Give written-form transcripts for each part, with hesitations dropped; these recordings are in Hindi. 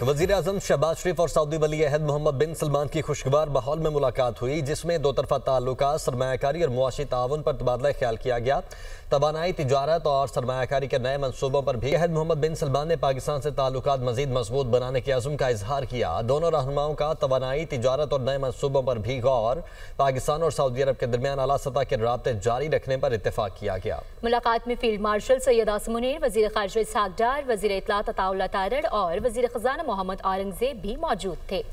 वज़ीर आज़म शहबाज शरीफ और सऊदी वली अहद मोहम्मद बिन सलमान की खुशगवार माहौल में मुलाकात हुई, जिसमें दो तरफा ताल्लुकात, सरमायाकारी और मुआशी ताउन पर तबादला ख्याल किया गया। तवानाई, तिजारत और सरमायाकारी के नए मनसूबों पर भी अहद मोहम्मद बिन सलमान ने पाकिस्तान से ताल्लुकात मजीद मजबूत बनाने के अज़्म का इजहार किया। दोनों रहनुमाओं का तवानाई, तिजारत और नए मनसूबों पर भी गौर। पाकिस्तान और सऊदी अरब के दरमियान आला सतह के राब्ते जारी रखने पर इत्तेफाक किया गया। मुलाकात में फील्ड मार्शल सैयद आसिम मुनीर, वज़ीर ख़ारिजा इसहाक डार, वज़ीर इत्तलात अताउल्लाह तारड़ और वज़ीर ख़ज़ाना मोहम्मद औरंगज़ेब भी मौजूद थे।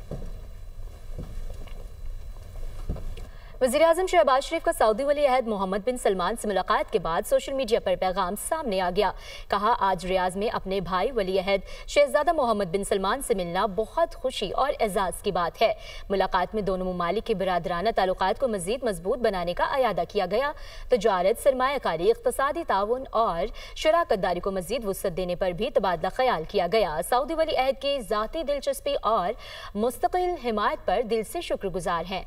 वज़ीर आज़म शहबाज शरीफ का सऊदी वली अहद मोहम्मद बिन सलमान से मुलाकात के बाद सोशल मीडिया पर पैगाम सामने आ गया। कहा, आज रियाज में अपने भाई वली अहद शहजादा मोहम्मद बिन सलमान से मिलना बहुत खुशी और एजाज़ की बात है। मुलाकात में दोनों ममालिक के बिरादराना ताल्लुकात को मज़ीद मजबूत बनाने का अयादा किया गया। तजारत, सरमायाकारी, इक़्तिसादी ताउन और शराकतदारी को मज़ीद वुसअत देने पर भी तबादला ख्याल किया गया। सऊदी वली अहद की ज़ाती दिलचस्पी और मुस्तकिल हिमायत पर दिल से शुक्रगुजार हैं।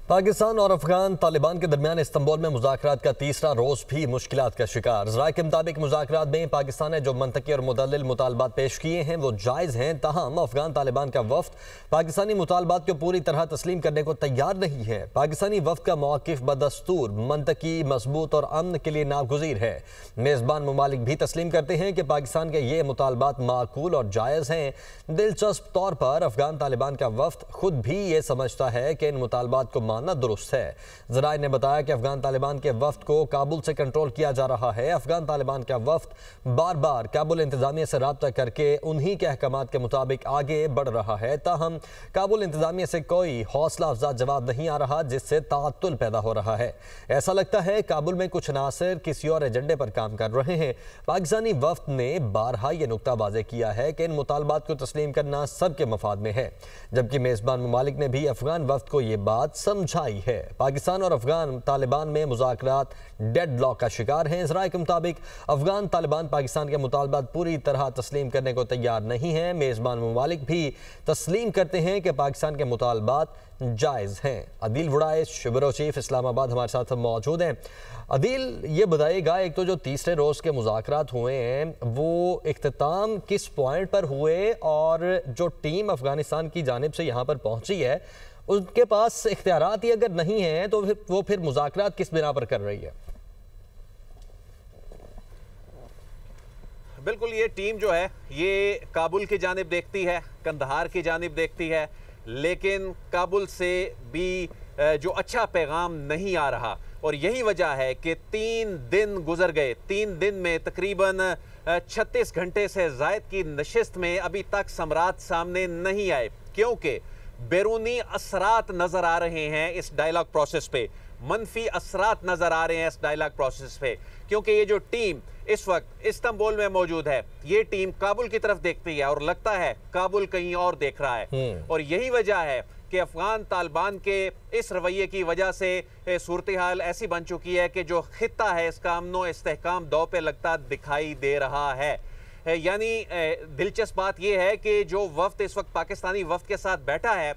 पाकिस्तान और अफगान तालिबान के दरमियान इस्तांबुल में मुज़ाकरात का तीसरा रोज़ भी मुश्किलात का शिकार। ज़राए के मुताबिक मुज़ाकरात में पाकिस्तान ने जो मंतकी और मुदल्लिल मुतालबात पेश किए हैं वो जायज़ हैं, ताहम अफगान तालिबान का वफ़द पाकिस्तानी मुतालबात को पूरी तरह तस्लीम करने को तैयार नहीं है। पाकिस्तानी वफ़द का मौक़िफ़ बदस्तूर, मंतकी, मजबूत और अमन के लिए नागुज़ीर है। मेज़बान ममालिक भी तस्लीम करते हैं कि पाकिस्तान के ये मुतालबात माकूल और जायज़ हैं। दिलचस्प तौर पर अफगान तालिबान का वफ़द खुद भी ये समझता है कि इन मुतालबात को मानना दुरुस्त है। ज़राए ने बताया कि अफगान तालिबान के वफ़द को काबुल से कंट्रोल किया जा रहा है। अफगान तालिबान का वफ़द बार बार काबुल इंतज़ामिया से रब्ता करके उन्हीं के अहकामात के मुताबिक आगे बढ़ रहा है, ताहम काबुल इंतज़ामिया से कोई हौसला अफजा जवाब नहीं आ रहा, जिससे ताअत्तुल पैदा हो रहा है। ऐसा लगता है काबुल में कुछ अनासर किसी और एजेंडे पर काम कर रहे हैं। पाकिस्तानी वफ़द ने बारहा यह नुक्ता वाज़ेह किया है कि इन मुतालबात को तस्लीम करना सबके मफाद में है, जबकि मेज़बान ममालिक ने भी अफगान वफ़द को ये बात समझाई है। पाकिस्तान और अफगान तालिबान में मुज़ाकरात डेडलॉक का शिकार हैं। ज़राए के मुताबिक अफगान तालिबान पाकिस्तान के मुतालबात पूरी तरह तस्लीम करने को तैयार नहीं है। मेज़बान ममालिक भी तस्लीम करते हैं कि पाकिस्तान के मुतालबात जायज़ हैं। अदील वुड़ाइश, ब्यूरो चीफ, इस्लामाबाद, हमारे साथ मौजूद हैं। अदील, ये बताइएगा, एक तो जो तीसरे रोज़ के मुज़ाकरात हुए हैं वो इख्तिताम किस पॉइंट पर हुए, और जो टीम अफगानिस्तान की जानिब से यहाँ पर पहुँची है उनके पास इख्तियारात ही अगर नहीं है तो वो फिर मुज़ाकरात किस बिना पर कर रही है? बिल्कुल, ये टीम जो है ये काबुल की जानिब देखती है, कंदहार की जानिब देखती है, लेकिन काबुल से भी जो अच्छा पैगाम नहीं आ रहा। और यही वजह है कि 3 दिन गुजर गए। 3 दिन में तकरीबन 36 घंटे से ज़ायद की नशिस्त में अभी तक समरात सामने नहीं आए, क्योंकि बैरूनी असरात नजर आ रहे हैं इस डायलॉग प्रोसेस पे, मनफी असरात नजर आ रहे हैं इस डायलॉग प्रोसेस पे, क्योंकि ये जो टीम इस वक्त इस्तांबुल में मौजूद है ये टीम काबुल की तरफ देखती है और लगता है काबुल कहीं और देख रहा है। और यही वजह है कि अफगान तालिबान के इस रवैये की वजह से सूरत हाल ऐसी बन चुकी है कि जो खित्ता है इसका अमन व इस्तेहकाम दांव पे लगता दिखाई दे रहा है। यानी दिलचस्प बात यह है कि जो वफ्द इस वक्त पाकिस्तानी वफ्द के साथ बैठा है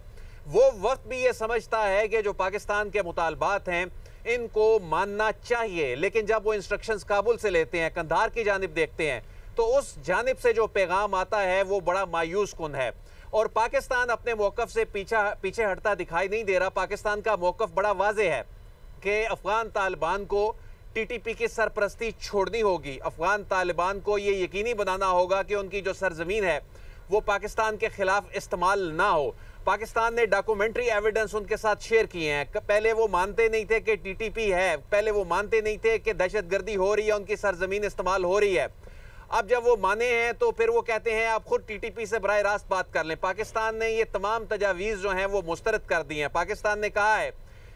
वो वफ्द भी ये समझता है कि जो पाकिस्तान के मुतालबात हैं इनको मानना चाहिए, लेकिन जब वो इंस्ट्रक्शंस काबुल से लेते हैं, कंधार की जानिब देखते हैं, तो उस जानिब से जो पैगाम आता है वो बड़ा मायूस कुन है। और पाकिस्तान अपने मौक़िफ़ से पीछे हटता दिखाई नहीं दे रहा। पाकिस्तान का मौक़िफ़ बड़ा वाज़ेह है कि अफगान तालिबान को TTP की सरपरस्ती छोड़नी होगी। अफगान तालिबान को ये यकीनी बनाना होगा कि उनकी जो सरजमीन है वो पाकिस्तान के खिलाफ इस्तेमाल ना हो। पाकिस्तान ने डॉक्यूमेंट्री एविडेंस उनके साथ शेयर किए हैं। पहले वो मानते नहीं थे कि TTP है, पहले वो मानते नहीं थे कि दहशतगर्दी हो रही है, उनकी सरजमीन इस्तेमाल हो रही है। अब जब वो माने हैं तो फिर वो कहते हैं आप खुद TTP से बराह रास्त बात कर लें। पाकिस्तान ने ये तमाम तजावीज़ जो हैं वो मुस्तरद कर दी हैं। पाकिस्तान ने कहा है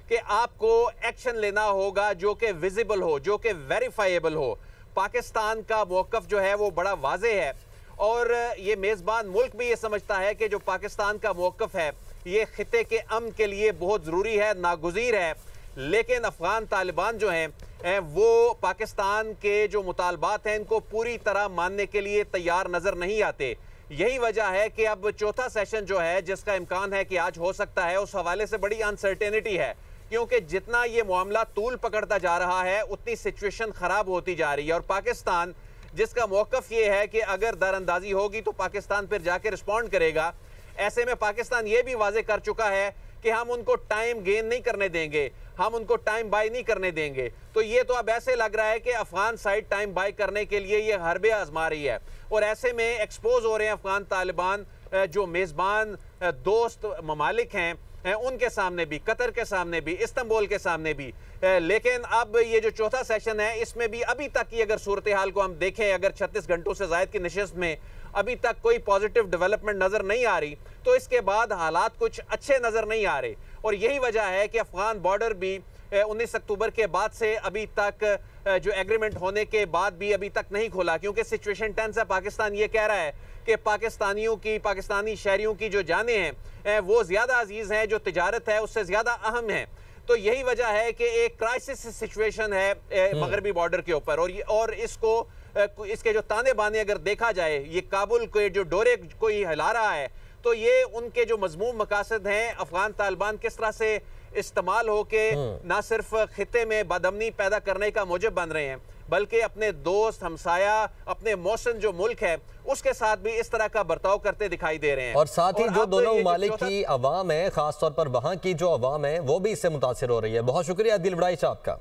कि आपको एक्शन लेना होगा जो कि विजिबल हो, जो कि वेरीफाइबल हो। पाकिस्तान का मौक़िफ़ जो है वो बड़ा वाज़ेह है और ये मेज़बान मुल्क भी ये समझता है कि जो पाकिस्तान का मौक़िफ़ है ये खिते के अमन के लिए बहुत ज़रूरी है, नागुज़ीर है। लेकिन अफ़गान तालिबान जो हैं वो पाकिस्तान के जो मुतालबात हैं इनको पूरी तरह मानने के लिए तैयार नज़र नहीं आते। यही वजह है कि अब चौथा सेशन जो है जिसका इम्कान है कि आज हो सकता है, उस हवाले से बड़ी अनसर्टेनिटी है, क्योंकि जितना ये मामला तूल पकड़ता जा रहा है उतनी सिचुएशन ख़राब होती जा रही है। और पाकिस्तान जिसका मौक़िफ़ ये है कि अगर दरअंदाजी होगी तो पाकिस्तान फिर जाके रिस्पॉन्ड करेगा। ऐसे में पाकिस्तान ये भी वाजे कर चुका है कि हम उनको टाइम गेन नहीं करने देंगे, हम उनको टाइम बाय नहीं करने देंगे। तो ये तो अब ऐसे लग रहा है कि अफगान साइड टाइम बाय करने के लिए ये हरबे आजमा रही है और ऐसे में एक्सपोज हो रहे हैं अफगान तालिबान जो मेज़बान दोस्त ममालिक हैं उनके सामने भी, कतर के सामने भी, इस्तांबुल के सामने भी। लेकिन अब ये जो चौथा सेशन है इसमें भी अभी तक की अगर सूरत हाल को हम देखें, अगर 36 घंटों से ज़ायद की नशिस्त में अभी तक कोई पॉजिटिव डेवलपमेंट नज़र नहीं आ रही, तो इसके बाद हालात कुछ अच्छे नज़र नहीं आ रहे। और यही वजह है कि अफगान बॉर्डर भी 19 अक्टूबर के बाद से अभी तक जो एग्रीमेंट होने के बाद भी अभी तक नहीं खोला, क्योंकि सिचुएशन टेंस है। पाकिस्तान ये कह रहा है कि पाकिस्तानियों की, पाकिस्तानी शहरियों की जो जानें हैं वो ज़्यादा अजीज़ हैं, जो तिजारत है उससे ज़्यादा अहम है। तो यही वजह है कि एक क्राइसिस सिचुएशन है मगरबी बॉर्डर के ऊपर। और इसके जो ताने बाने अगर देखा जाए, ये काबुल के जो डोरे कोई हिला रहा है, तो ये उनके जो मजमूम मकासद हैं अफगान तालिबान किस तरह से इस्तेमाल हो के ना सिर्फ खिते में बदअमनी पैदा करने का मूजब बन रहे हैं, बल्कि अपने दोस्त, हमसाया, अपने मौसम जो मुल्क है उसके साथ भी इस तरह का बर्ताव करते दिखाई दे रहे हैं। और साथ ही जो दोनों ममालिक की अवाम है, खासतौर पर वहाँ की जो अवाम है वो भी इससे मुतासिर हो रही है। बहुत शुक्रिया दिल बड़ाई साहब का।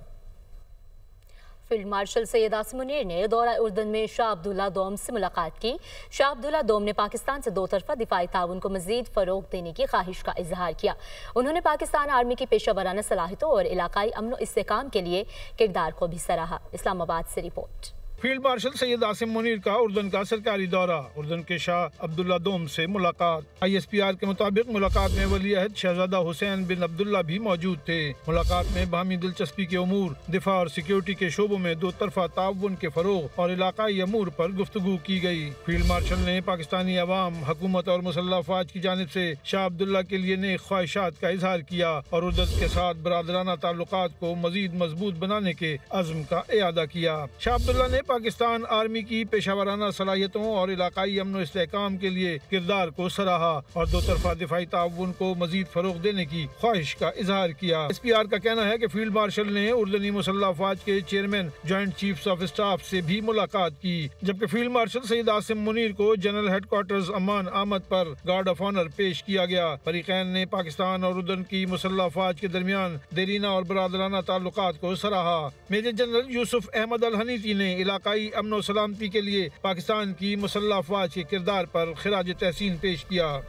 फील्ड मार्शल सैयद आसिम मुनीर ने दौरा उर्दन में शाह अब्दुल्ला दोम से मुलाकात की। शाह अब्दुल्ला दोम ने पाकिस्तान से दो तरफा दिफाई ताउन को मजीद फरोग देने की ख्वाहिश का इजहार किया। उन्होंने पाकिस्तान आर्मी की पेशा वराना सलाहियतों और इलाकाई अमन इस्तेहकाम के लिए किरदार को भी सराहा। इस्लामाबाद से report. Field marshal Syed Asim Munir का उर्दन का सरकारी दौरा, उर्दन के शाह अब्दुल्ला दोम से मुलाकात। ISPR के मुताबिक मुलाकात में वली अहद शहजादा हुसैन बिन अब्दुल्ला भी मौजूद थे। मुलाकात में बाहमी दिलचस्पी के उमूर, दिफा और सिक्योरिटी के शोबों में दो तरफा ताउन के फरोग और इलाकाई अमूर पर गुफ्तगू की गई। फील्ड मार्शल ने पाकिस्तानी अवाम, हुकूमत और मुसल्लह अफवाज की जानिब से शाह अब्दुल्ला के लिए नेक ख्वाहिशात का इजहार किया और उर्दन के साथ बरादराना ताल्लुकात को मजीद मजबूत बनाने के अज़्म का इयादा किया। शाह अब्दुल्ला ने पाकिस्तान आर्मी की पेशावराना सलाहियतों और इलाकाई अमन और इस्तेहकाम के लिए किरदार को सराहा और दो तरफा दिफाई ताउन को मजीद फरोग देने की ख्वाहिश का इजहार किया। ISPR का कहना है कि फील्ड मार्शल ने उर्दनी मुसल्लह अफवाज के chairman joint chiefs of staff से भी मुलाकात की, जबकि फील्ड मार्शल सैयद आसिम मुनीर को जनरल हेडक्वार्टर्स अमान आमद पर गार्ड ऑफ ऑनर पेश किया गया। फरीकैन ने पाकिस्तान और उर्दन की मुसल्लह अफवाज के दरमियान देरीना और बरादराना ताल्लुकात को सराहा। मेजर जनरल यूसुफ अहमद अल हनीफी ने इलाकाई अमन और सलामती के लिए पाकिस्तान की मुसल्लह अफवाज के किरदार पर खिराज तहसीन पेश किया।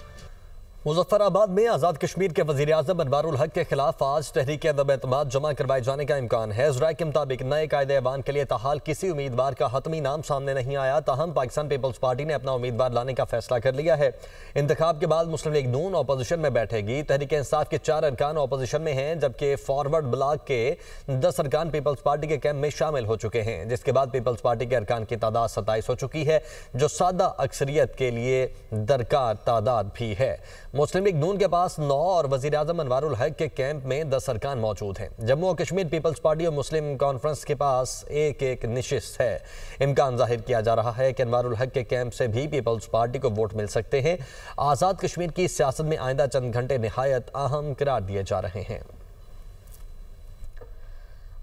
मुजफ्फराबाद में आज़ाद कश्मीर के वज़ीर-ए-आज़म अनवारुल हक के खिलाफ आज तहरीक अदम एतमाद जमा करवाए जाने का इम्कान है। इस राय के मुताबिक नए कायदे ऐवान के लिए ताहाल किसी उम्मीदवार का हतमी नाम सामने नहीं आया, ताहम पाकिस्तान पीपल्स पार्टी ने अपना उम्मीदवार लाने का फैसला कर लिया है। इंतखाब के बाद मुस्लिम लीग नून अपोजिशन में बैठेगी। तहरीक इंसाफ के 4 अरकान अपोजिशन में हैं, जबकि फॉरवर्ड ब्लॉक के 10 अरकान पीपल्स पार्टी के कैंप में शामिल हो चुके हैं, जिसके बाद पीपल्स पार्टी के अरकान की तादाद 27 हो चुकी है, जो सादा अक्सरियत के लिए दरकार तादाद भी है। मुस्लिम लीग नून के पास 9 और वज़ीर-ए-आज़म अनवारुल हक के कैंप में 10 अरकान मौजूद हैं। जम्मू और कश्मीर पीपल्स पार्टी और मुस्लिम कॉन्फ्रेंस के पास एक निशिस्त है। इम्कान जाहिर किया जा रहा है कि अनवारुल हक के कैंप से भी पीपल्स पार्टी को वोट मिल सकते हैं। आज़ाद कश्मीर की सियासत में आइंदा चंद घंटे निहायत अहम करार दिए जा रहे हैं।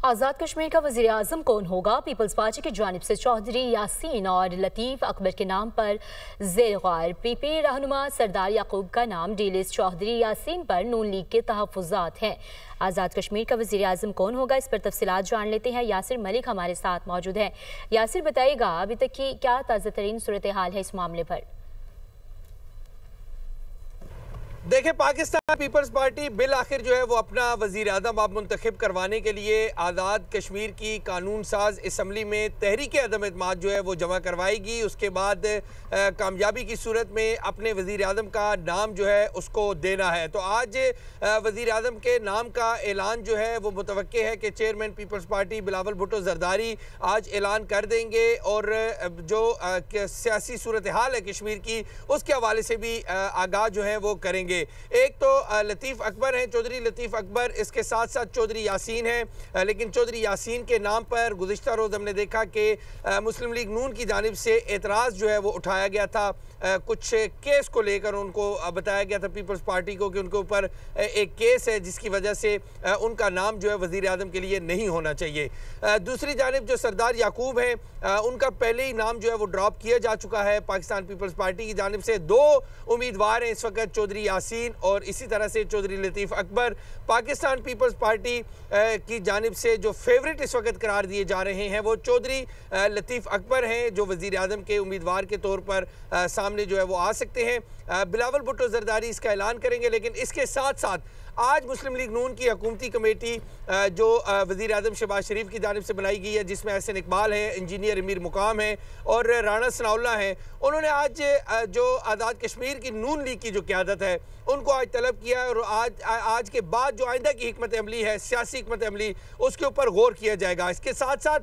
आज़ाद कश्मीर का वज़ीर आज़म कौन होगा? पीपल्स पार्टी की जानिब से चौधरी यासीन और लतीफ़ अकबर के नाम पर ज़ेर गौर। PP रहनुमा सरदार याकूब का नाम डीलिस्ट चौधरी यासीन पर नून लीग के तहफ़्फ़ुज़ात हैं। आज़ाद कश्मीर का वज़ीर आज़म कौन होगा, इस पर तफसीलात जान लेते हैं। यासिर मलिक हमारे साथ मौजूद हैं। यासिर, बताइएगा अभी तक की क्या ताज़ा तरीन सूरत हाल है इस मामले पर? देखिए, पाकिस्तान पीपल्स पार्टी बिल आखिर जो है वो अपना वज़ीर आज़म अब मुंतखब करवाने के लिए आज़ाद कश्मीर की कानून साज असम्बली में तहरीक अदम एतमाद जो है वो जमा करवाएगी। उसके बाद कामयाबी की सूरत में अपने वज़ीर आज़म का नाम जो है उसको देना है। तो आज वज़ीर आज़म के नाम का ऐलान जो है वो मुतवक्के है कि chairman Peoples Party Bilawal Bhutto Zardari आज ऐलान कर देंगे और जो सियासी सूरत हाल है कश्मीर की उसके हवाले से भी आगाह जो है वो करेंगे। चाहिए। एक तो लतीफ़ अकबर हैं, चौधरी लतीफ़ अकबर, इसके साथ साथ चौधरी यासीन हैं, लेकिन चौधरी यासीन के नाम पर गुज़िश्ता रोज़ हमने देखा कि मुस्लिम लीग नून की जानिब से एतराज़ जो है वो उठाया गया था। कुछ केस को लेकर उनको बताया गया था पीपल्स पार्टी को कि उनके ऊपर एक केस है जिसकी वजह से उनका नाम जो है वज़ीर आज़म के लिए नहीं होना चाहिए। दूसरी जानिब जो सरदार याकूब हैं, उनका पहले ही नाम जो है वो ड्रॉप किया जा चुका है पाकिस्तान पीपल्स पार्टी की जानिब से। दो उम्मीदवार हैं इस वक्त, चौधरी यासीन और इसी तरह से चौधरी लतीफ़ अकबर। पाकिस्तान पीपल्स पार्टी की जानिब से जो फेवरेट इस वक्त करार दिए जा रहे हैं वो चौधरी लतीफ़ अकबर हैं, जो वज़ीर आज़म के उम्मीदवार के तौर पर सामने जो है वो आ सकते हैं। बिलावल भुट्टो जरदारी इसका ऐलान करेंगे, लेकिन इसके साथ साथ आज मुस्लिम लीग नून की हुकूमती कमेटी जो वज़ीर आज़म शहबाज शरीफ की जानिब से बनाई गई है, जिसमें एहसन इकबाल है, इंजीनियर अमीर मुकाम है और राना सनाउल्लाह हैं, उन्होंने आज जो आज़ाद कश्मीर की नून लीग की जो क़यादत है उनको आज तलब किया है और आज के बाद जो आइंदा की हिकमत अमली है, सियासी हिकमत अमली, उसके ऊपर गौर किया जाएगा। इसके साथ साथ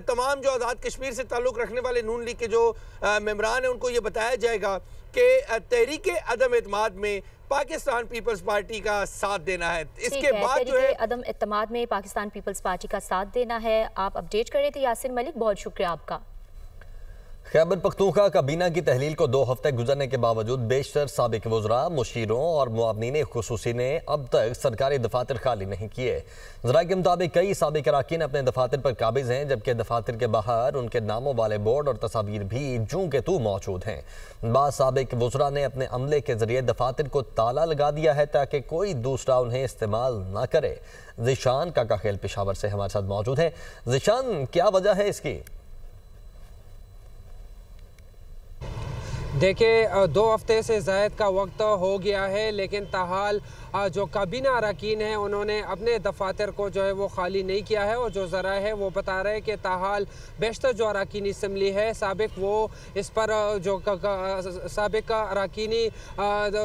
तमाम जो आज़ाद कश्मीर से ताल्लुक़ रखने वाले नून लीग के जो मेंबरान हैं उनको ये बताया जाएगा कि तहरीक अदम एतमाद में पाकिस्तान पीपल्स पार्टी का साथ देना है। इसके बाद जो है अदम एतमाद में पाकिस्तान पीपल्स पार्टी का साथ देना है। आप अपडेट कर रहे थे यासिर मलिक, बहुत शुक्रिया आपका। खैबर पख्तूनख्वा काबीना की तहलील को 2 हफ्ते गुजरने के बावजूद बेशतर साबिक वज़रा, मुशीरों और मुआवनीन खुसूसी ने अब तक सरकारी दफातर खाली नहीं किए। ज़राए के मुताबिक कई साबिक अराकीन अपने दफातर पर काबिज हैं, जबकि दफातर के बाहर उनके नामों वाले बोर्ड और तस्वीर भी जूं के तू मौजूद हैं। बाद साबिक वज़रा ने अपने अमले के जरिए दफातर को ताला लगा दिया है ताकि कोई दूसरा उन्हें इस्तेमाल न करे। ज़िशान काका खेल पेशावर से हमारे साथ मौजूद है। ज़िशान, क्या वजह है इसकी? देखिए, 2 हफ्ते से ज़ायद का वक्त हो गया है, लेकिन ताहाल जो काबीना अरकान हैं उन्होंने अपने दफातर को जो है वो खाली नहीं किया है। और जो ज़रा है वो बता रहे हैं कि ताहाल बेशतर जो अरकानी असम्बली है साबिक, वो इस पर जो साबिक अरकानी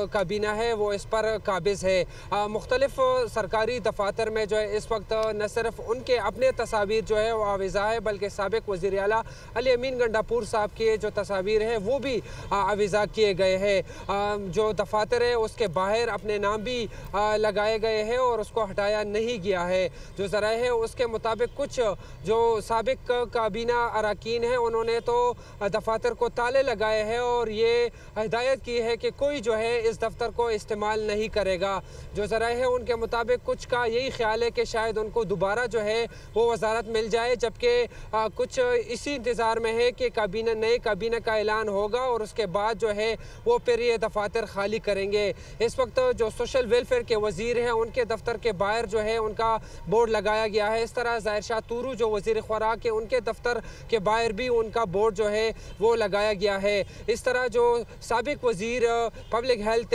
काबीना है वो इस पर काबिज़ है। मुख्तलिफ सरकारी दफातर में जो है इस वक्त न सिर्फ उनके अपने तस्वीर जो है वो आविज़ा है, बल्कि साबिक वज़ीर आला अली अमीन गंडापुर साहब के जो तस्वीर है वो भी आविज़ा किए गए हैं। जो दफातर है उसके बाहर अपने नाम भी लगाए गए हैं और उसको हटाया नहीं गया है। जो ज़रा है उसके मुताबिक कुछ जो साबिक काबीना अरकान हैं उन्होंने तो दफातर को ताले लगाए हैं और ये हिदायत की है कि कोई जो है इस दफ्तर को इस्तेमाल नहीं करेगा। जो ज़रा है उनके मुताबिक कुछ का यही ख्याल है कि शायद उनको दोबारा जो है वो वजारत मिल जाए, जबकि कुछ इसी इंतज़ार में है कि नए काबीना का ऐलान होगा और उसके बाद जो है वो फिर ये दफातर खाली करेंगे। इस वक्त जो सोशल वेलफेयर के वज़ीर हैं उनके दफ्तर के बाहर जो है उनका बोर्ड लगाया गया है। इस तरह ज़ाहिर शाह तूरू जो वज़ीर खुराक है उनके दफ्तर के बाहर भी उनका बोर्ड जो है वो लगाया गया है। इस तरह जो साबिक वज़ीर पब्लिक हेल्थ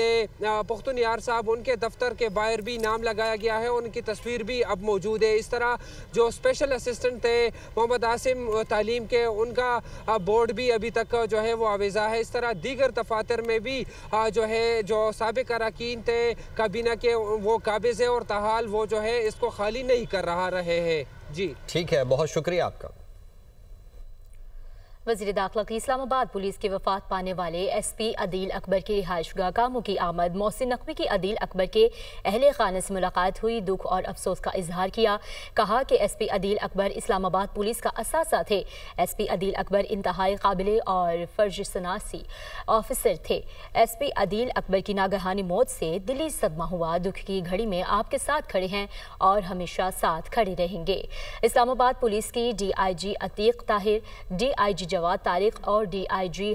पुख्तन यार साहब, उनके दफ्तर के बाहर भी नाम लगाया गया है, उनकी तस्वीर भी अब मौजूद है। इस तरह जो स्पेशल असिस्टेंट थे मोहम्मद आसिम तालीम के, उनका बोर्ड भी अभी तक जो है वो आविज़ा है। इस तरह दीगर दफातर में भी जो है जो साबिक अरकान थे काबीना के वो काबिज़ है और ताहाल वो जो है इसको खाली नहीं कर रहे हैं। जी ठीक है, बहुत शुक्रिया आपका। वज़ीर दाखिला की इस्लामाबाद पुलिस के वफात पाने वाले SP अदील अकबर की रिहाइशगाह कामों की आमद। मोहसिन नकवी की अदील अकबर के अहले खाने से मुलाकात हुई, दुख और अफसोस का इजहार किया। कहा कि SP अदील अकबर इस्लामाबाद पुलिस का असासा थे। SP अदील अकबर इंतहाई काबिल और फर्ज सनासी ऑफिसर थे। SP अदील अकबर की नागहानी मौत से दिली सदमा हुआ। दुख की घड़ी में आपके साथ खड़े हैं और हमेशा साथ खड़े रहेंगे। इस्लामाबाद पुलिस की DIG अतीक ताहिर, DIG जवाद तारिक और DIG